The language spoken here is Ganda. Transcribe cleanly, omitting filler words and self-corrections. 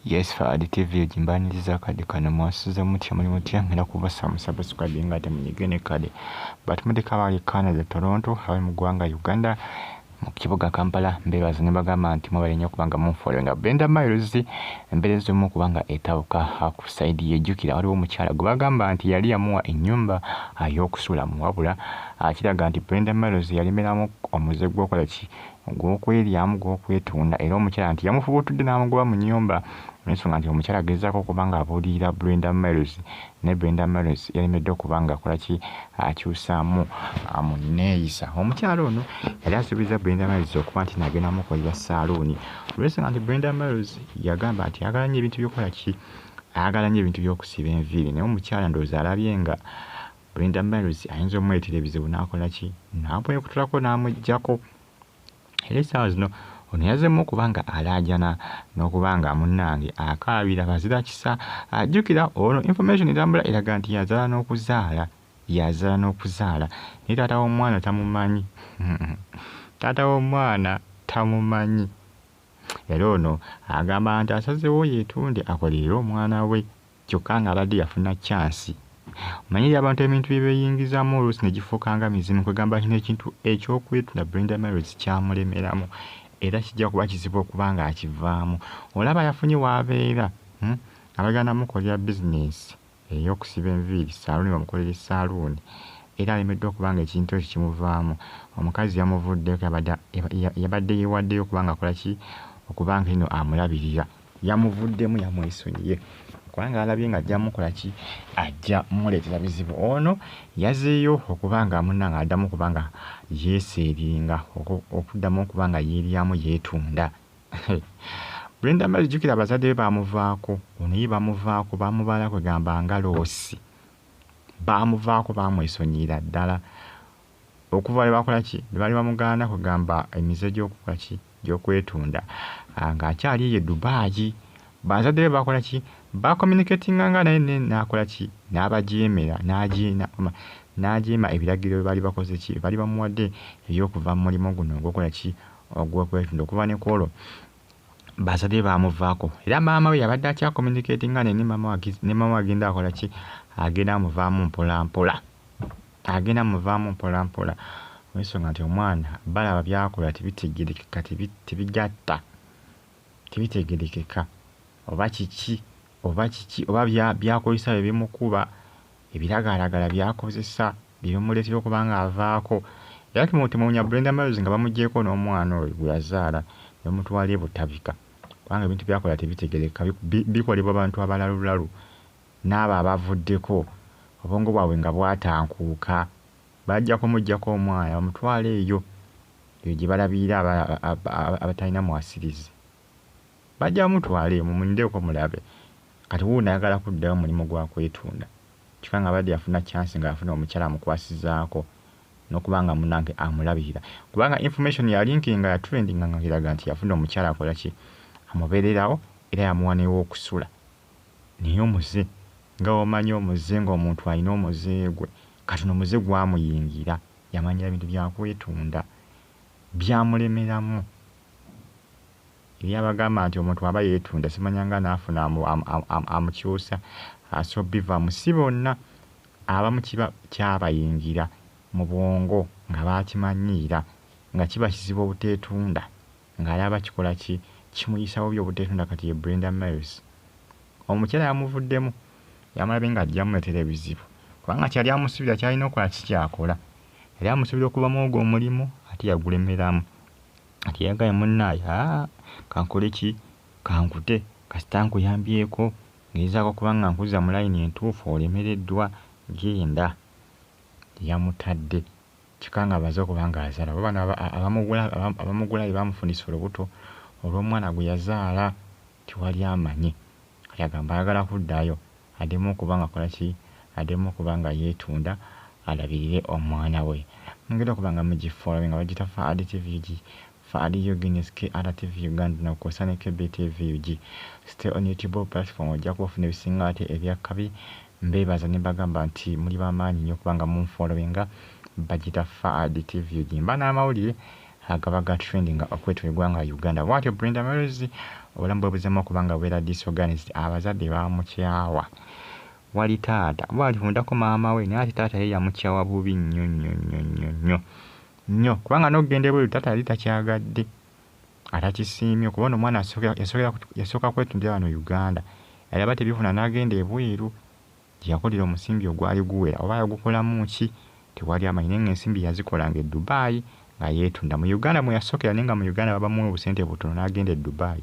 Yes, for TV jimbaniriza kade kano mwasuza mutya muri mutya ngenda kubasa subscribe ngate munyigene kade but muri kabali Canada Toronto hawe mu gwanga Uganda mu kibuga Kampala mbebaza ne bagamba nti mubale nnyo kubanga munfollow nga Brenda Miles emberezo mu kubanga etawuka ku side yejukira waliwo mukyala gubagamba nti yali yamuwa ennyumba ayokusula mu wabula akiraga nti Brenda Miles yalimeramu omuze gwokola ki gw'okweryamu gw'okwetunda era omukyala nti yamufubutudde n'amugoba mu nnyumba n'ensonga nti omukyala agezaako okubanga abuulirira Brenda Miles ne Brenda Miles yalemedde okubanga akola ki akyusaamu amuneeyisa. Omukyala ono yali asuubiza Brenda Miles okuba nti nagenda mukolera saaluuni olw'ensonga nti Brenda Miles yagamba nti ayagala nnyo ebintu by'okukola ki ayagala nnyo ebintu by'okusiba enviiri naye omukyala ndowooza alabye nga Brenda Miles ayinza omwetera ebizibu n'akola ki n'amwekutulako n'amuggyako. Era essaawa zino ono yazzeemu okubanga alaajana n'okubanga munnange akaabira bazira kisa. Ajjukira ono information etambula eraga nti yazaala n'okuzaala naye taata w'omwana tamumanyi taata w'omwana tamumanyi. Era ono agamba nti asazeewo yeetunde akolerere omwana we kyokka ng'abadde yafuna chansi. Manyiri abantu ebintu bye beeyingizaamu oluusi ne gifuukanga mizimu kwegamba kino ekintu ekyokwetunda Brenda Miles kyamulemeramu era kijja kuba kizibu okuba nga akivaamu. Olaba yafunye w'abeera abagenda mukolera bizinesi ey'okusiba enviiri saaluuni bamukolera saaluuni era alemedde okuba nga ekintu ekyo kimuvaamu. Omukazi yamuvuddeko yabadde yeewaddeyo okuba nga akola ki okuba nga eno amulabirira yamuvuddemu yamwesonyiye kubanga alabye nga ajja mukola ki ajja muleetera bizibu. Ono yazzeeyo okuba nga munnange addamu okuba nga yeeseeringa okuddamu okuba nga yeeryamu yeetunda. Brenda Miles jjukira abazadde be baamuvaako ono ye bamuvaako baamubaala kwegamba nga loosi baamuvaako baamwesonyiira ddala okuva le bakola ki be baali bamugaana kwegamba emize gy'okukola ki gy'okwetunda ng'akyali eyo Dubai. Bazadde be bakola ki bakommunicatinganga naye n'akola ki n'abajeemera n'ajeema ebiragiro bye baali bakoze ki baali bamuwadde eby'okuva mu mulimu guno ogw'okola ki ogw'okwetunda. Okuva ne kwolwo bazadde be baamuvaako era maama we yabadde akyakommunicatinga naye ne maama we agenda akola ki agenda amuvaamu mpolampola agenda amuvaamu mpolampola olw'ensonga nti omwana balaba byakola tebitegerekeka tebigatta tebitegerekeka oba kiki oba byakozesa bye bimukuba ebiragalalagala byakozesa bye bimuleetera okuba nga avaako. Era tumuwunya Brenda Miles nga bamuggyeko n'omwana oyo gwe yazaala ne bamutwala ebutabika kubanga ebintu byakola tebitegereka bikolebwa abantu abalalulalu n'abo abavuddeko obwongo bwabwe nga bwatankuuka bajja kumuggyako omwana bamutwala eyo gye balabirira abatalina mwasirizi bajja bamutwala eyo mumundeeko mulabe kati wuuno ayagala kuddayo mulimu gwa kwetunda kyokka nga abadde yafuna chansi ng'afuna omukyala amukwasizaako n'okuba nga munnange amulabirira kubanga information ya linkinga ya trendinga nga kiraga nti yafuna omukyala akola ki amubeererawo era yamuwa n'ew'okusula naye omuze nga omanyi omuze ng'omuntu alina omuze gwe kati n'omuze gwamuyingira yamanyira ebintu byakwetunda byamulemeramu. Eri abagamba nti omuntu aba yeetunda simanyanga n'afuna amukyusa so bivaamu si bonna abamu kiba kyabayingira mu bwongo nga baakimanyiira nga kiba kizibu obuteetunda ng'alaba kikola ki kimuyisawo by'obuteetunda. Kati ye Brenda Miles omukyala yamuvuddemu yamulabe nga ajja muleetera ebizibu kubanga kyali amusubira kyalina okukola kikyakola yali amusubira okubamu ogwo omulimu ate yagulemeramu ati yagaye munnaaye kankole ki kankute kasita nkuyambyeko ngezaako okuba nga nkuzza mu layini entuufu olemereddwa genda yamutadde kyokka nga baze okuba nga azaala bano abamugula baamufunisa olubuto olw'omwana gwe yazaala tiwali amanyi kati agamba ayagala kuddayo addemu okuba nga akola ki addemu okuba nga yeetunda alabirire omwana we. Mugenda okuba nga mugifollow nga bagita Azadde TV Azadde Guinness Azadde TV Uganda n'okukosa ne KBTV stay on YouTube platform ojja kubafuna ebisinga ate ebyakabi mbeebaza ne bagamba nti muli bamaanyi nnyo okuba nga munfollowinga bagita Azadde TV mba n'amawulire agaba ga trending okwetwa eggwanga Uganda. Bw'atyo Brenda Miles obulamu bwe buzemu okubanga bubeera disorganized, abazadde baamukyawa. Wali taata bw'alifundako maama we naye ate taata ye yamukyawa bubi nnyo kubanga n'okugenda ebweru taata yali takyagadde atakisiimye kubona omwana yasooka kwetundira wano Uganda yalaba tebifuna n'agenda ebweru gye yakolera omusimbi ogwali guwera oba yagukolamu ki tewali amanyi naye ng'ensimbi yazikolanga e Dubai nga yeetunda mu Uganda mwe yasookera naye nga mu Uganda babamuwa obusente butono n'agenda e Dubai.